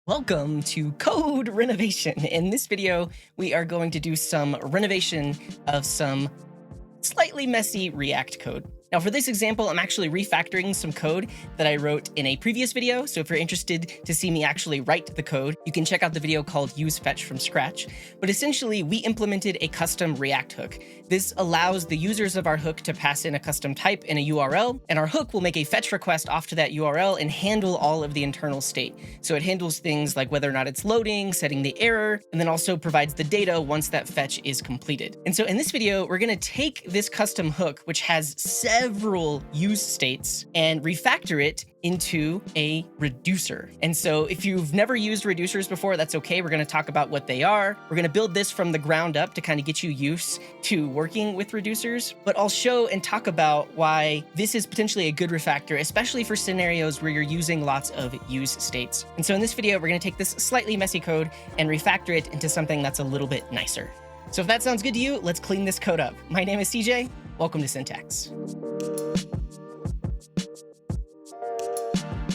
Welcome to Code Renovation. In this video, we are going to do some renovation of some slightly messy React code. Now for this example, I'm actually refactoring some code that I wrote in a previous video. So if you're interested to see me actually write the code, you can check out the video called Use Fetch from scratch. But essentially, we implemented a custom React hook. This allows the users of our hook to pass in a custom type in a URL, and our hook will make a fetch request off to that URL and handle all of the internal state. So it handles things like whether or not it's loading, setting the error, and then also provides the data once that fetch is completed. And so in this video, we're going to take this custom hook, which has several use states, and refactor it into a reducer. And so if you've never used reducers before, that's okay. We're going to talk about what they are. We're going to build this from the ground up to kind of get you used to working with reducers, but I'll show and talk about why this is potentially a good refactor, especially for scenarios where you're using lots of use states. And so in this video, we're going to take this slightly messy code and refactor it into something that's a little bit nicer. So if that sounds good to you, let's clean this code up. My name is CJ. Welcome to Syntax.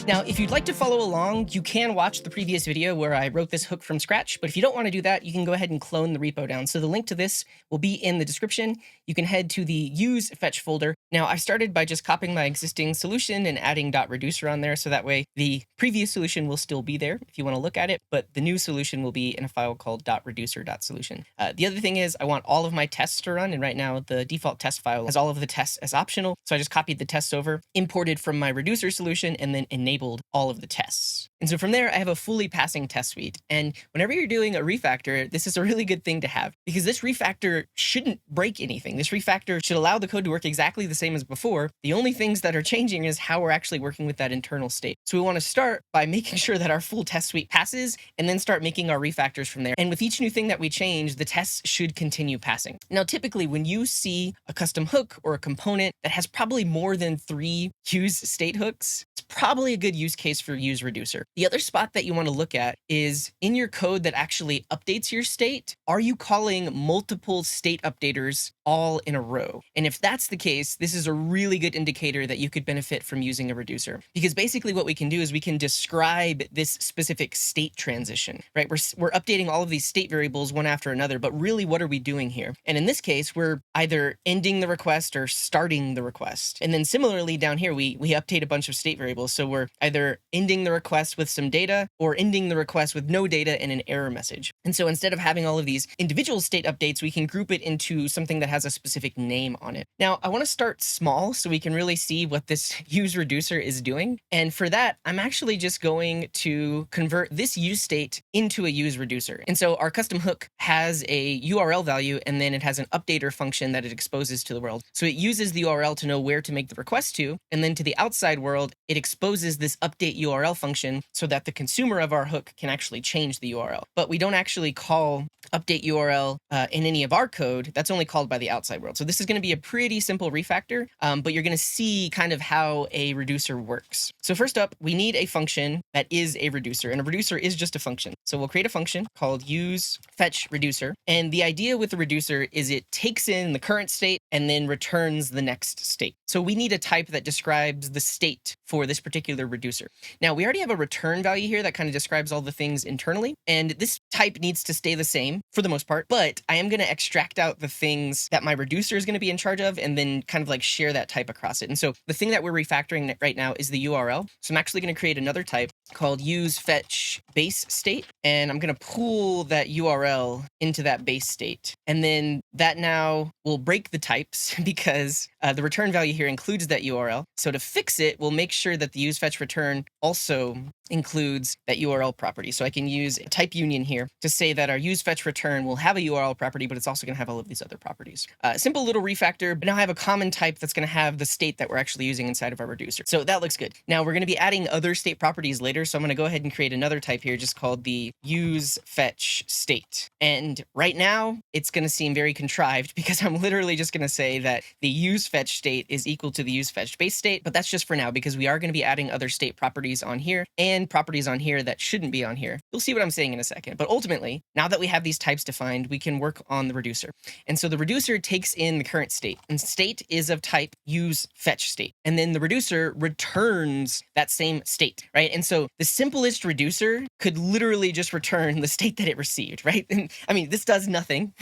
Now, if you'd like to follow along, you can watch the previous video where I wrote this hook from scratch, but if you don't want to do that, you can go ahead and clone the repo down. So the link to this will be in the description. You can head to the use fetch folder. Now, I started by just copying my existing solution and adding .reducer on there, so that way the previous solution will still be there if you want to look at it, but the new solution will be in a file called .reducer.solution. The other thing is I want all of my tests to run, and right now the default test file has all of the tests as optional, so I just copied the tests over, imported from my reducer solution, and then enabled all of the tests. And so from there, I have a fully passing test suite. And whenever you're doing a refactor, this is a really good thing to have, because this refactor shouldn't break anything. This refactor should allow the code to work exactly the same as before. The only things that are changing is how we're actually working with that internal state. So we want to start by making sure that our full test suite passes, and then start making our refactors from there. And with each new thing that we change, the tests should continue passing. Now, typically when you see a custom hook or a component that has probably more than 3 use state hooks, it's probably a good use case for useReducer. The other spot that you want to look at is in your code that actually updates your state. Are you calling multiple state updaters all in a row? And if that's the case, this is a really good indicator that you could benefit from using a reducer, because basically what we can do is we can describe this specific state transition, right? We're updating all of these state variables one after another, but really what are we doing here? And in this case, we're either ending the request or starting the request. And then similarly down here, we update a bunch of state variables. So we're either ending the request with some data or ending the request with no data and an error message. And so instead of having all of these individual state updates, we can group it into something that has a specific name on it. Now, I want to start small so we can really see what this useReducer is doing. And for that, I'm actually just going to convert this useState into a useReducer. And so our custom hook has a URL value, and then it has an updater function that it exposes to the world. So it uses the URL to know where to make the request to, and then to the outside world, it exposes this update URL function so that the consumer of our hook can actually change the URL. But we don't actually call update URL in any of our code. That's only called by the outside world. So this is going to be a pretty simple refactor, but you're going to see kind of how a reducer works. So first up, we need a function that is a reducer, and a reducer is just a function. So we'll create a function called useFetchReducer. And the idea with the reducer is it takes in the current state and then returns the next state. So we need a type that describes the state for this particular reducer. Now, we already have a return value here that kind of describes all the things internally, and this type needs to stay the same for the most part, but I am going to extract out the things that my reducer is going to be in charge of and then kind of like share that type across it. And so the thing that we're refactoring right now is the URL. So I'm actually going to create another type called useFetchBaseState, and I'm going to pull that URL into that base state. And then that now will break the types because the return value here includes that URL. So to fix it, we'll make sure that the useFetchReturn also includes that URL property. So I can use a type union here to say that our useFetchReturn will have a URL property, but it's also going to have all of these other properties. Simple little refactor, but now I have a common type that's going to have the state that we're actually using inside of our reducer. So that looks good. Now we're going to be adding other state properties later. So I'm going to go ahead and create another type here just called the useFetchState. And right now it's going to seem very contrived because I'm literally just going to say that the useFetchState is equal to the useFetchBaseState, but that's just for now because we are going to be adding other state properties on here and properties on here that shouldn't be on here. You'll see what I'm saying in a second. But ultimately, now that we have these types defined, we can work on the reducer. And so the reducer takes in the current state, and state is of type useFetchState. And then the reducer returns that same state, right? And so so the simplest reducer could literally just return the state that it received, right? And I mean, this does nothing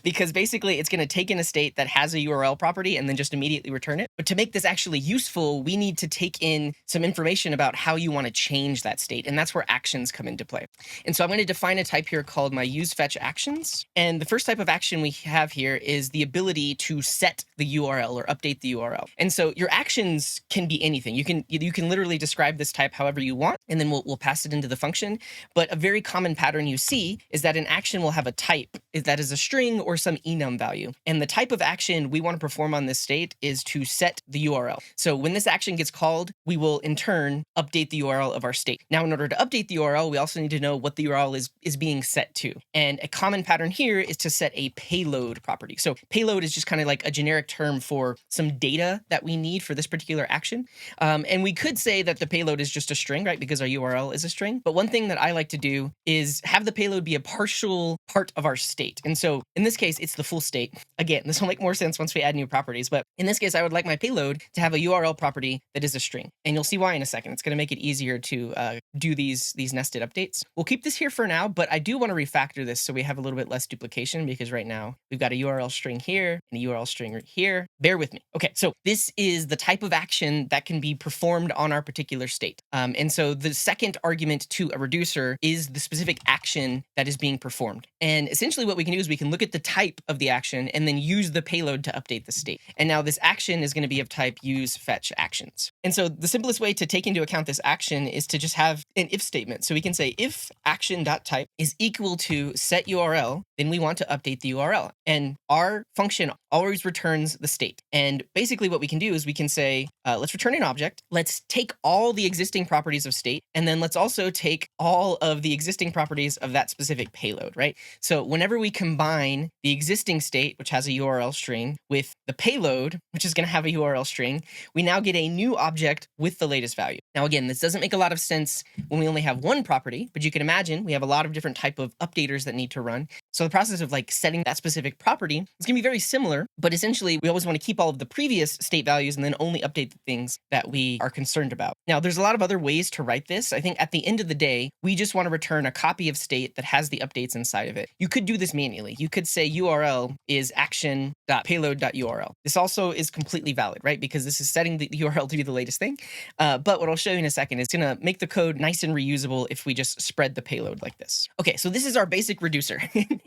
because basically it's going to take in a state that has a URL property and then just immediately return it. But to make this actually useful, we need to take in some information about how you want to change that state. And that's where actions come into play. And so I'm going to define a type here called my useFetchActions. And the first type of action we have here is the ability to set the URL or update the URL. And so your actions can be anything. You can literally describe this type however you want, and then we'll pass it into the function. But a very common pattern you see is that an action will have a type that is a string or some enum value. And the type of action we want to perform on this state is to set the URL. So when this action gets called, we will in turn update the URL of our state. Now, in order to update the URL, we also need to know what the URL is being set to. And a common pattern here is to set a payload property. So payload is just kind of like a generic term for some data that we need for this particular action. And we could say that the payload is just a string, right? Because our URL is a string. But one thing that I like to do is have the payload be a partial part of our state. And so in this case, it's the full state. Again, this will make more sense once we add new properties. But in this case, I would like my payload to have a URL property that is a string. And you'll see why in a second. It's going to make it easier to do these nested updates. We'll keep this here for now, but I do want to refactor this so we have a little bit less duplication, because right now we've got a URL string here and a URL string right here. Bear with me. Okay, so this is the type of action that can be performed on our particular state. And so the second argument to a reducer is the specific action that is being performed. And essentially what we can do is we can look at the type of the action and then use the payload to update the state. And now this action is going to be of type useFetchActions. And so the simplest way to take into account this action is to just have an if statement. So we can say if action.type is equal to setURL, then we want to update the URL. And our function always returns the state. And basically what we can do is we can say, let's return an object. Let's take all the existing properties of state. And then let's also take all of the existing properties of that specific payload, right? So whenever we combine the existing state, which has a URL string, with the payload, which is going to have a URL string, we now get a new object with the latest value. Now, again, this doesn't make a lot of sense when we only have one property, but you can imagine we have a lot of different type of updaters that need to run. So the process of like setting that specific property is going to be very similar, but essentially we always want to keep all of the previous state values and then only update the things that we are concerned about. Now, there's a lot of other ways to write this. I think at the end of the day, we just want to return a copy of state that has the updates inside of it. You could do this manually. You could say URL is action.payload.url. This also is completely valid, right? Because this is setting the URL to be the latest thing. But what I'll show you in a second is going to make the code nice and reusable if we just spread the payload like this. Okay, so this is our basic reducer.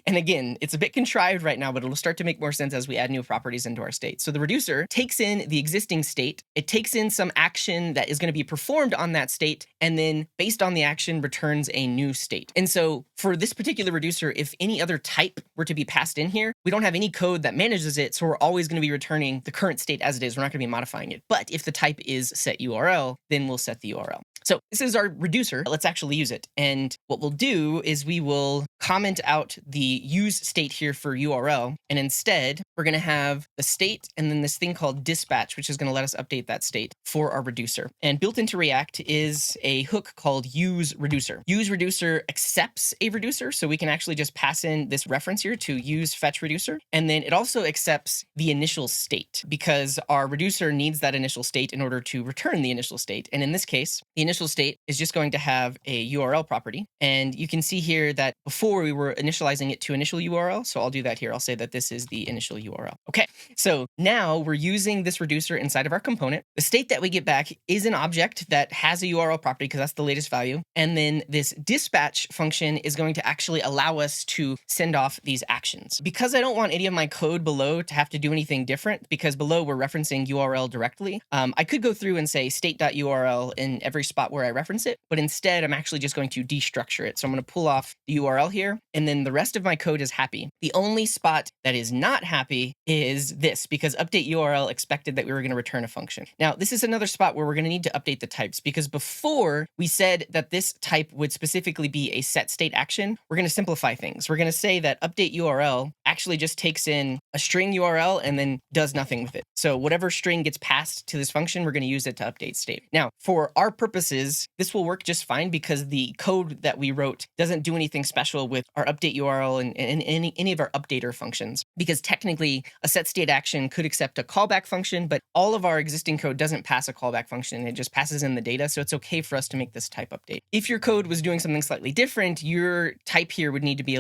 And again, it's a bit contrived right now, but it'll start to make more sense as we add new properties into our state. So the reducer takes in the existing state. It takes in some action that is going to be performed on that state, and then based on the action returns a new state. And so for this particular reducer, if any other type were to be passed in here, we don't have any code that manages it, so we're always going to be returning the current state as it is. We're not going to be modifying it. But if the type is setURL, then we'll set the URL. So this is our reducer. Let's actually use it. And what we'll do is we will comment out the useState here for URL. And instead, we're going to have the state and then this thing called dispatch, which is going to let us update that state for our reducer. And built into React is a hook called useReducer. useReducer accepts a reducer. So we can actually just pass in this reference here to useFetchReducer. And then it also accepts the initial state because our reducer needs that initial state in order to return the initial state. And in this case, the initial state is just going to have a URL property. And you can see here that before we were initializing it to initial URL. So I'll do that here. I'll say that this is the initial URL. Okay, so now we're using this reducer inside of our component. The state that we get back is an object that has a URL property because that's the latest value. And then this dispatch function is going to actually allow us to send off these actions. Because I don't want any of my code below to have to do anything different, because below we're referencing URL directly, I could go through and say state.url in every spot where I reference it, but instead I'm actually just going to destructure it. So I'm going to pull off the URL here, and then the rest of my code is happy. The only spot that is not happy is this, because update URL expected that we were going to return a function. Now, this is another spot where we're going to need to update the types, because before we said that this type would specifically be a setState action. We're going to simplify things. We're going to say that update URL actually just takes in a string URL and then does nothing with it. So whatever string gets passed to this function, we're going to use it to update state. Now, for our purposes, this will work just fine because the code that we wrote doesn't do anything special with our update URL and any of our updater functions. because technically a setState action could accept a callback function, but all of our existing code doesn't pass a callback function. It just passes in the data. So it's okay for us to make this type update. If your code was doing something slightly different, your type here would need to be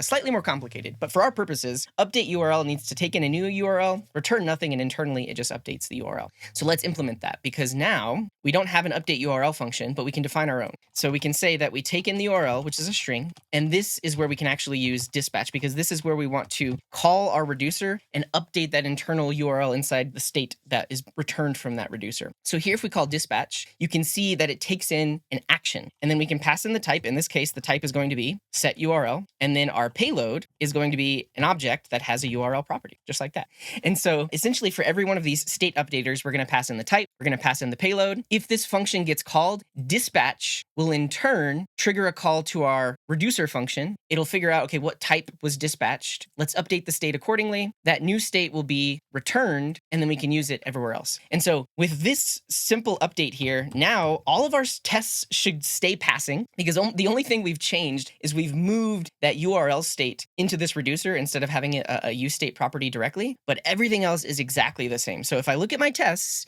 slightly more complicated. But for our purposes, update URL needs to take in a new URL, return nothing, and internally it just updates the URL. So let's implement that, because now we don't have an update URL function, but we can define our own. So we can say that we take in the URL, which is a string, and this is where we can actually use dispatch, because this is where we want to call our reducer and update that internal URL inside the state that is returned from that reducer. So here, if we call dispatch, you can see that it takes in an action, and then we can pass in the type. In this case, the type is going to be set URL, and then our payload is going to be an object that has a URL property, just like that. And so essentially for every one of these state updaters, we're going to pass in the type, we're going to pass in the payload. If this function gets called, dispatch will in turn trigger a call to our reducer function. It'll figure out, okay, what type was dispatched. Let's update the state accordingly. That new state will be returned, and then we can use it everywhere else. And so with this simple update here, now all of our tests should stay passing, because the only thing we've changed is we've moved that URL state into this reducer instead of having a useState property directly, but everything else is exactly the same. So if I look at my tests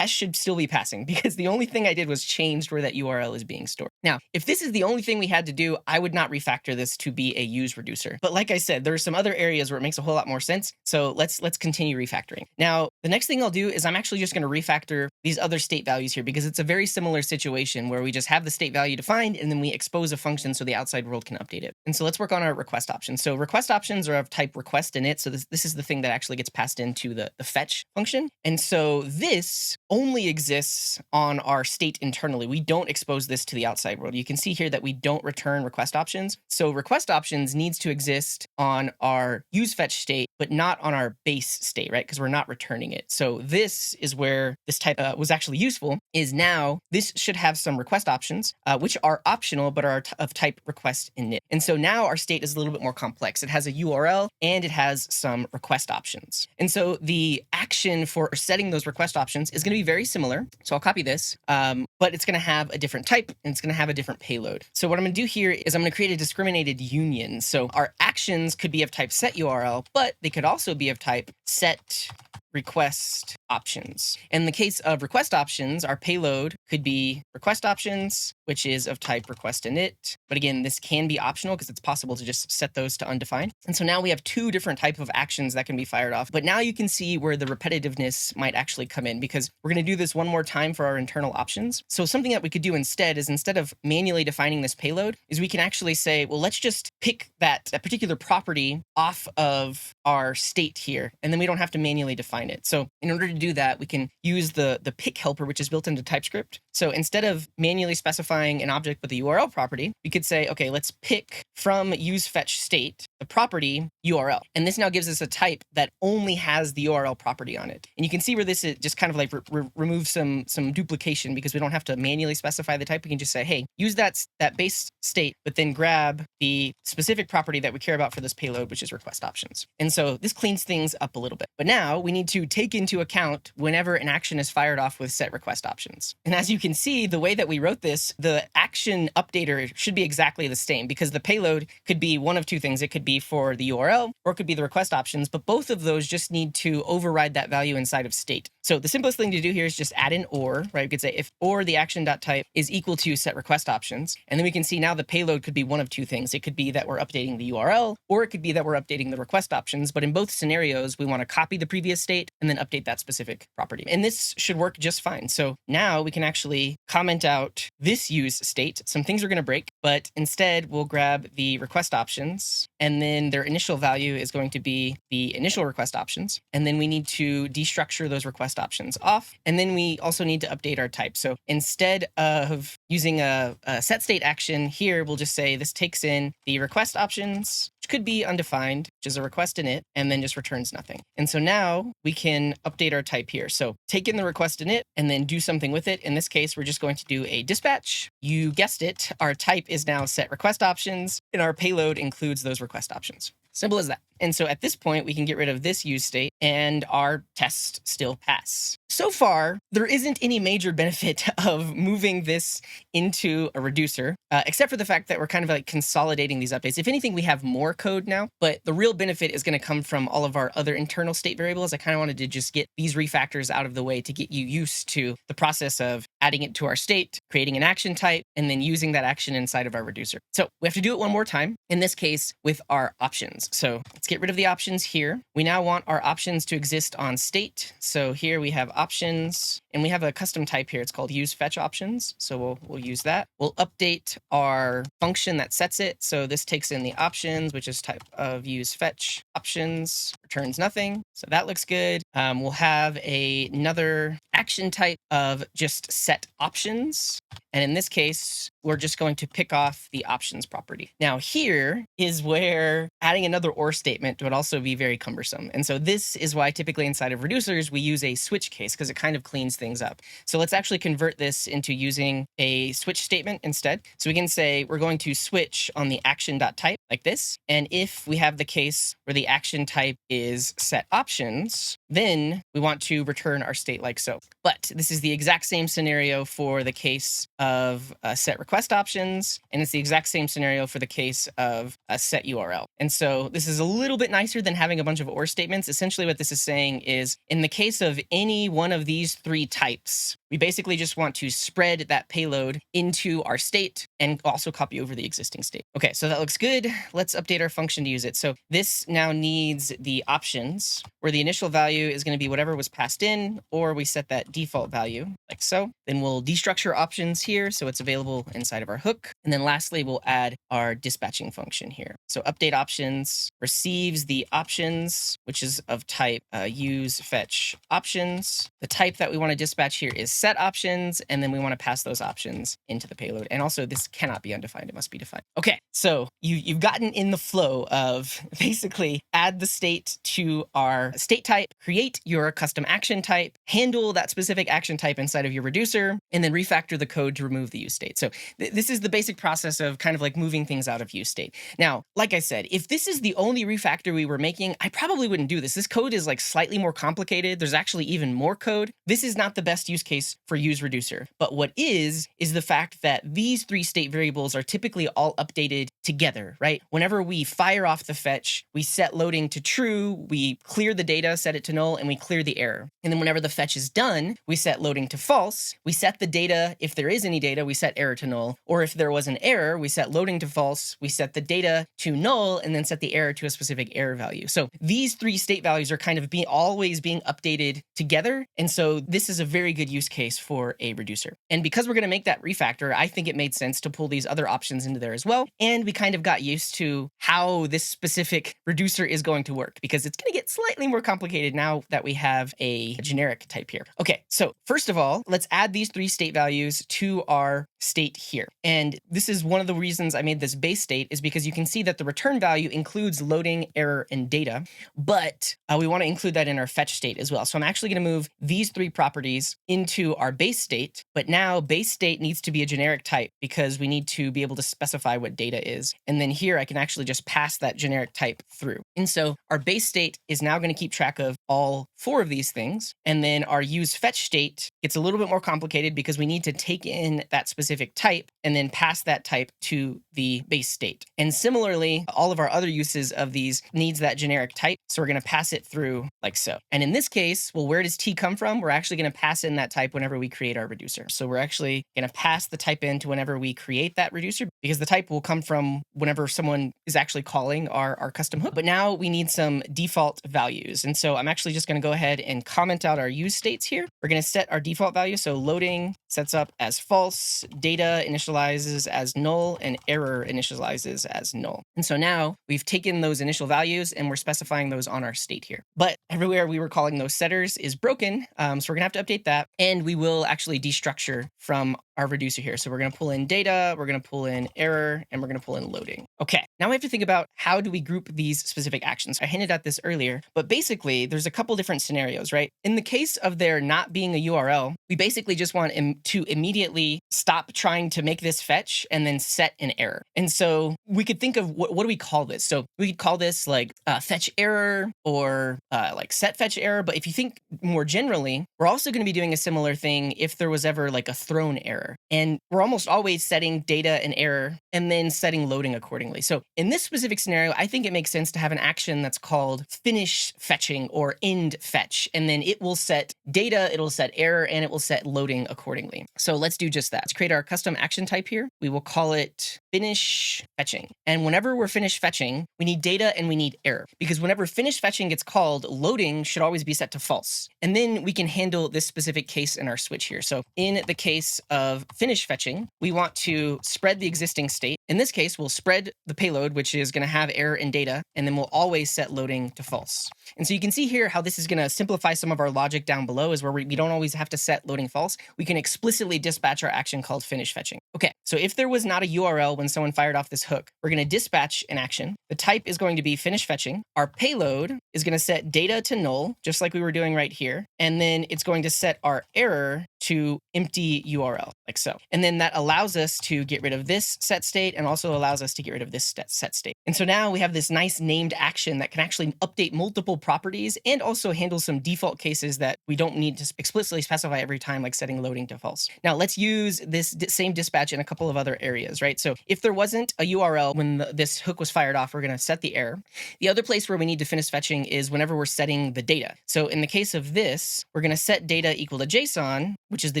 should still be passing, because the only thing I did was changed where that URL is being stored. Now, if this is the only thing we had to do, I would not refactor this to be a useReducer. But like I said, there are some other areas where it makes a whole lot more sense. So let's continue refactoring. Now, the next thing I'll do is I'm actually just going to refactor these other state values here, because it's a very similar situation where we just have the state value defined and then we expose a function so the outside world can update it. And so let's work on our request options. So request options are of type request init. So this is the thing that actually gets passed into the fetch function. And so this only exists on our state internally. We don't expose this to the outside world. You can see here that we don't return request options. So request options needs to exist on our useFetch state, but not on our base state, right? Because we're not returning it. So this is where this type was actually useful, is now this should have some request options, which are optional, but are of type request init. And so now our state is a little bit more complex. It has a URL and it has some request options. And so the action for setting those request options is going to be very similar. So I'll copy this, but it's going to have a different type and it's going to have a different payload. So what I'm going to do here is I'm going to create a discriminated union. So our actions could be of type set URL, but they could also be of type set request options. In the case of request options, our payload could be request options, which is of type request init. But again, this can be optional because it's possible to just set those to undefined. And so now we have two different types of actions that can be fired off. But now you can see where the repetitiveness might actually come in, because we're going to do this one more time for our internal options. So something that we could do instead is, instead of manually defining this payload, is we can actually say, well, let's just pick that particular property off of our state here, and then we don't have to manually define it. So in order to do that, we can use the pick helper, which is built into TypeScript. So instead of manually specifying an object with a URL property, we could say, okay, let's pick from useFetchState the property URL. And this now gives us a type that only has the URL property on it. And you can see where this is just kind of like remove some duplication, because we don't have to manually specify the type. We can just say, hey, use that base state, but then grab the specific property that we care about for this payload, which is request options. And so this cleans things up a little bit. But now we need to take into account whenever an action is fired off with set request options. And as you can see, the way that we wrote this, the action updater should be exactly the same, because the payload could be one of two things. It could be for the URL, or it could be the request options, but both of those just need to override that value inside of state. So the simplest thing to do here is just add an or, right? We could say if or the action.type is equal to set request options. And then we can see now the payload could be one of two things. It could be that we're updating the URL, or it could be that we're updating the request options. But in both scenarios, we want to copy the previous state and then update that specific property. And this should work just fine. So now we can actually comment out this useState. Some things are going to break, but instead we'll grab the request options, and then their initial value is going to be the initial request options. And then we need to destructure those request options off. And then we also need to update our type. So instead of using a setState action here, we'll just say this takes in the request options, which could be undefined, which is a request init, and then just returns nothing. And so now we can update our type here. So take in the request init and then do something with it. In this case, we're just going to do a dispatch. You guessed it, our type is now set request options, and our payload includes those request options. Simple as that. And so at this point, we can get rid of this useState and our tests still pass. so far, there isn't any major benefit of moving this into a reducer, except for the fact that we're kind of like consolidating these updates. If anything, we have more code now, but the real benefit is going to come from all of our other internal state variables. I kind of wanted to just get these refactors out of the way to get you used to the process of adding it to our state, creating an action type, and then using that action inside of our reducer. So we have to do it one more time, in this case with our options. So let's get rid of the options here. We now want our options to exist on state. So here we have options, and we have a custom type here. It's called useFetchOptions. So we'll use that. We'll update our function that sets it. So this takes in the options, which is type of useFetchOptions, returns nothing. So that looks good. We'll have another action type of just setOptions. And in this case, we're just going to pick off the options property. Now here is where adding another or statement would also be very cumbersome. And so this is why typically inside of reducers, we use a switch case because it kind of cleans things up. So let's actually convert this into using a switch statement instead. So we can say we're going to switch on the action.type like this. And if we have the case where the action type is setOptions, then we want to return our state like so. But this is the exact same scenario for the case of setRequestOptions, and it's the exact same scenario for the case of setURL. And so this is a little bit nicer than having a bunch of or statements. Essentially what this is saying is, in the case of any one of these three types, we basically just want to spread that payload into our state and also copy over the existing state. Okay, so that looks good. Let's update our function to use it. So this now needs the options, where the initial value is going to be whatever was passed in, or we set that default value like so. Then we'll destructure options here so it's available inside of our hook. And then lastly, we'll add our dispatching function here. So update options receives the options, which is of type useFetchOptions. The type that we want to dispatch here is setOptions, and then we want to pass those options into the payload. And also this cannot be undefined, it must be defined. Okay, so you've gotten in the flow of basically add the state to our state type, create your custom action type, handle that specific action type inside of your reducer, and then refactor the code to remove the useState. So this is the basic process of kind of like moving things out of useState. Now, like I said, if this is the only refactor we were making, I probably wouldn't do this. This code is like slightly more complicated. There's actually even more code. This is not the best use case for useReducer. But what is the fact that these three state variables are typically all updated together, right? Whenever we fire off the fetch, we set loading to true, we clear the data, set it to null, and we clear the error. And then whenever the fetch is done, we set loading to false, we set the data, if there is any data, we set error to null, or if there was an error, we set loading to false, we set the data to null, and then set the error to a specific error value. So these three state values are kind of always being updated together. And so this is a very good use case for a reducer. And because we're going to make that refactor, I think it made sense to pull these other options into there as well. And we kind of got used to how this specific reducer is going to work, because it's going to get slightly more complicated now that we have a generic type here. Okay, so first of all, let's add these three state values to our state here. And this is one of the reasons I made this base state, is because you can see that the return value includes loading, error, and data, but we want to include that in our fetch state as well. So I'm actually going to move these three properties into our base state, but now base state needs to be a generic type because we need to be able to specify what data is. And then here I can actually just pass that generic type through. And so our base state is now going to keep track of all four of these things. And then our useFetch state gets a little bit more complicated because we need to take in that specific type and then pass that type to the base state. And similarly, all of our other uses of these needs that generic type. So we're going to pass it through like so. And in this case, well, where does T come from? We're actually going to pass in that type whenever we create our reducer. So we're actually going to pass the type in to whenever we create that reducer, because the type will come from whenever someone is actually calling our custom hook. But now we need some default values. And so I'm actually just going to go ahead and comment out our useStates here. We're going to set our default value. So loading sets up as false, data initializes as null, and error initializes as null. And so now we've taken those initial values and we're specifying those on our state here. But everywhere we were calling those setters is broken. So we're going to have to update that. And we will actually destructure from our reducer here. So we're going to pull in data, we're going to pull in error, and we're going to pull in loading. Okay, now we have to think about how do we group these specific actions. I hinted at this earlier, but basically there's a couple different scenarios, right? In the case of there not being a URL, we basically just want to immediately stop trying to make this fetch and then set an error. And so we could think of what do we call this? So we could call this like fetch error or like set fetch error. But if you think more generally, we're also going to be doing a similar thing if there was ever like a thrown error. And we're almost always setting data and error and then setting loading accordingly. So in this specific scenario, I think it makes sense to have an action that's called finish fetching or end fetch. And then it will set data, it'll set error, and it will set loading accordingly. So let's do just that. Let's create our custom action type here. We will call it finish fetching. And whenever we're finished fetching, we need data and we need error, because whenever finish fetching gets called, loading should always be set to false. And then we can handle this specific case in our switch here. So in the case of finish fetching, we want to spread the existing state. In this case, we'll spread the payload, which is going to have error and data, and then we'll always set loading to false. And so you can see here how this is going to simplify some of our logic down below, is where we don't always have to set loading false. We can explicitly dispatch our action called finish fetching. Okay, so if there was not a URL when someone fired off this hook, we're going to dispatch an action. The type is going to be finish fetching. Our payload is going to set data to null, just like we were doing right here. And then it's going to set our error to empty URL, like so. And then that allows us to get rid of this set state and also allows us to get rid of this set state. And so now we have this nice named action that can actually update multiple properties and also handle some default cases that we don't need to explicitly specify every time, like setting loading to false. Now let's use this same dispatch in a couple of other areas, right? So if there wasn't a URL when this hook was fired off, we're going to set the error. The other place where we need to finish fetching is whenever we're setting the data. So in the case of this, we're going to set data equal to JSON, which is the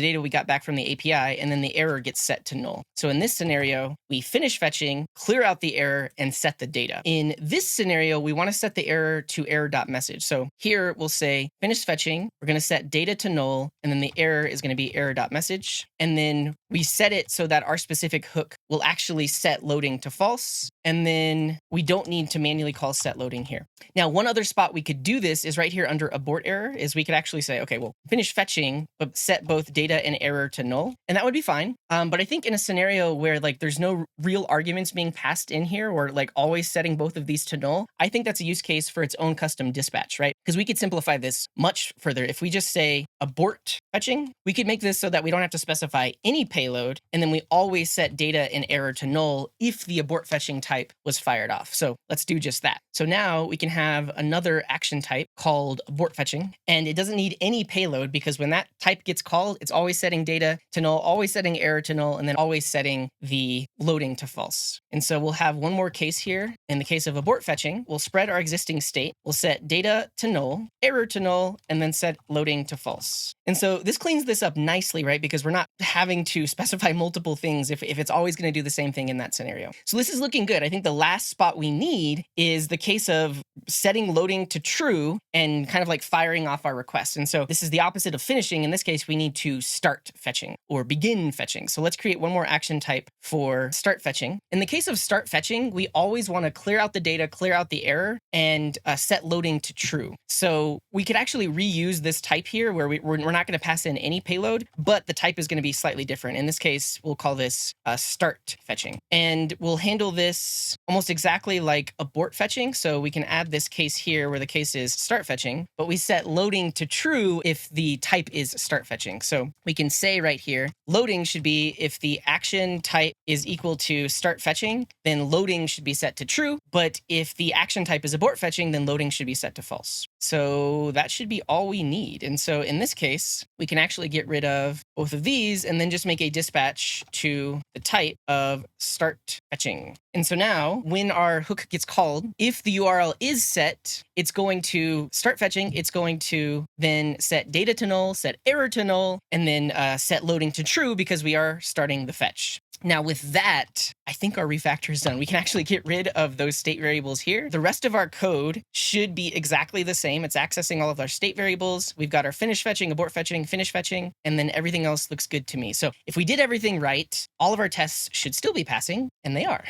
data we got back from the API, and then the error gets set to null. So in this scenario, we finish fetching, clear out the error, and set the data. In this scenario, we want to set the error to error.message. So here we'll say finish fetching, we're going to set data to null, and then the error is going to be error.message. And then we set it so that our specific hook will actually set loading to false. And then we don't need to manually call set loading here. Now, one other spot we could do this is right here under abort error, is we could actually say, okay, well, finish fetching, but set both data and error to null. And that would be fine. But I think in a scenario where like there's no real arguments being passed in here, or like always setting both of these to null, I think that's a use case for its own custom dispatch, right? Because we could simplify this much further. If we just say abort fetching, we could make this so that we don't have to specify any payload, and then we always set data and error to null if the abort fetching type was fired off. So let's do just that. So now we can have another action type called abort fetching, and it doesn't need any payload because when that type gets called, it's always setting data to null, always setting error to null, and then always setting the loading to false. And so we'll have one more case here. In the case of abort fetching, we'll spread our existing state. We'll set data to null, error to null, and then set loading to false. And so this cleans this up nicely, right? Because we're not having to specify multiple things if it's always going to do the same thing in that scenario. So this is looking good. I think the last spot we need is the case of setting loading to true and kind of like firing off our request. And so this is the opposite of finishing. In this case, we need to start fetching or begin fetching. So let's create one more action type for start fetching. In the case of start fetching, we always want to clear out the data, clear out the error, and set loading to true. So we could actually reuse this type here where we're not going to pass in any payload, but the type is going to be slightly different. In this case, we'll call this start fetching. And we'll handle this almost exactly like abort fetching. So we can add this case here where the case is start fetching, but we set loading to true if the type is start fetching. So we can say right here, loading should be if the action type is equal to start fetching, then loading should be set to true. But if the action type is abort fetching, then loading should be set to false. So that should be all we need. And so in this case, we can actually get rid of both of these and then just make a dispatch to the type of start fetching. And so now when our hook gets called, if the URL is set, it's going to start fetching. It's going to then set data to null, set error to null, and then set loading to true because we are starting the fetch. Now with that, I think our refactor is done. We can actually get rid of those state variables here. The rest of our code should be exactly the same. It's accessing all of our state variables. We've got our finish fetching, abort fetching, finish fetching, and then everything else looks good to me. So if we did everything right, all of our tests should still be passing, and they are.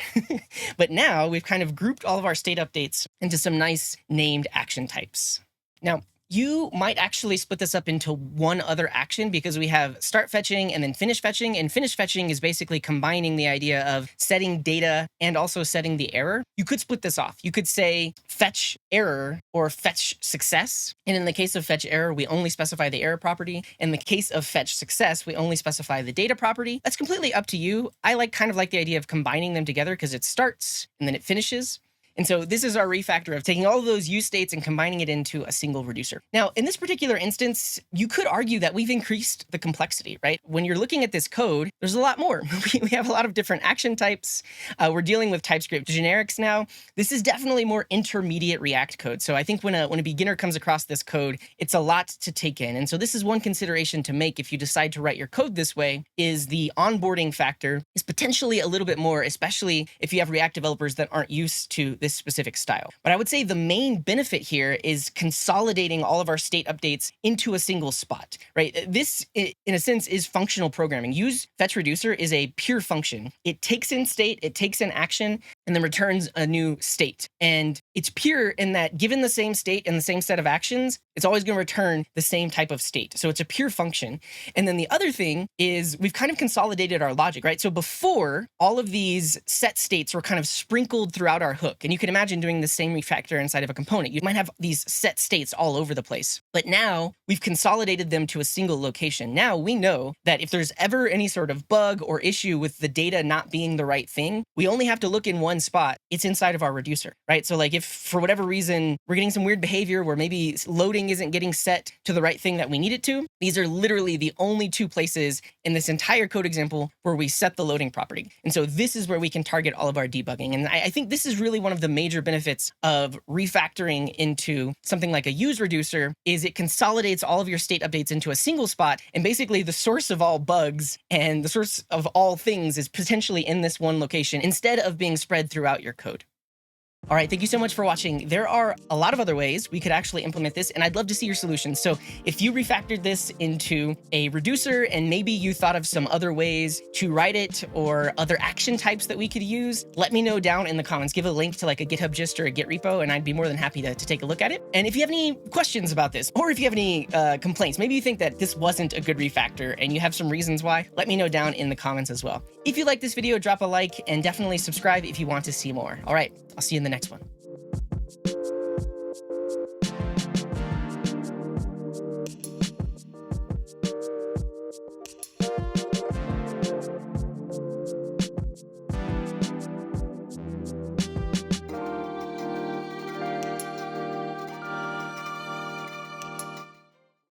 But now we've kind of grouped all of our state updates into some nice named action types. Now, you might actually split this up into one other action because we have start fetching and then finish fetching. And finish fetching is basically combining the idea of setting data and also setting the error. You could split this off. You could say fetch error or fetch success. And in the case of fetch error, we only specify the error property. In the case of fetch success, we only specify the data property. That's completely up to you. I kind of like the idea of combining them together because it starts and then it finishes. And so this is our refactor of taking all of those useStates and combining it into a single reducer. Now, in this particular instance, you could argue that we've increased the complexity, right? When you're looking at this code, there's a lot more. We have a lot of different action types. We're dealing with TypeScript generics now. This is definitely more intermediate React code. So I think when a beginner comes across this code, it's a lot to take in. And so this is one consideration to make if you decide to write your code this way, is the onboarding factor is potentially a little bit more, especially if you have React developers that aren't used to this specific style. But I would say the main benefit here is consolidating all of our state updates into a single spot, right? This, in a sense, is functional programming. useFetchReducer is a pure function. It takes in state, it takes in action, and then returns a new state. And it's pure in that given the same state and the same set of actions, it's always going to return the same type of state. So it's a pure function. And then the other thing is we've kind of consolidated our logic, right? So before, all of these set states were kind of sprinkled throughout our hook. And you can imagine doing the same refactor inside of a component. You might have these set states all over the place. But now we've consolidated them to a single location. Now we know that if there's ever any sort of bug or issue with the data not being the right thing, we only have to look in one spot. It's inside of our reducer, right? So like if for whatever reason we're getting some weird behavior where maybe loading isn't getting set to the right thing that we need it to, these are literally the only two places in this entire code example where we set the loading property. And so this is where we can target all of our debugging. And I think this is really one of the major benefits of refactoring into something like a useReducer is it consolidates all of your state updates into a single spot. And basically the source of all bugs and the source of all things is potentially in this one location instead of being spread throughout your code. All right, thank you so much for watching. There are a lot of other ways we could actually implement this, and I'd love to see your solutions. So if you refactored this into a reducer and maybe you thought of some other ways to write it or other action types that we could use, let me know down in the comments. Give a link to like a GitHub gist or a Git repo, and I'd be more than happy to take a look at it. And if you have any questions about this, or if you have any complaints, maybe you think that this wasn't a good refactor and you have some reasons why, let me know down in the comments as well. If you like this video, drop a like and definitely subscribe if you want to see more. All right, I'll see you in the next one.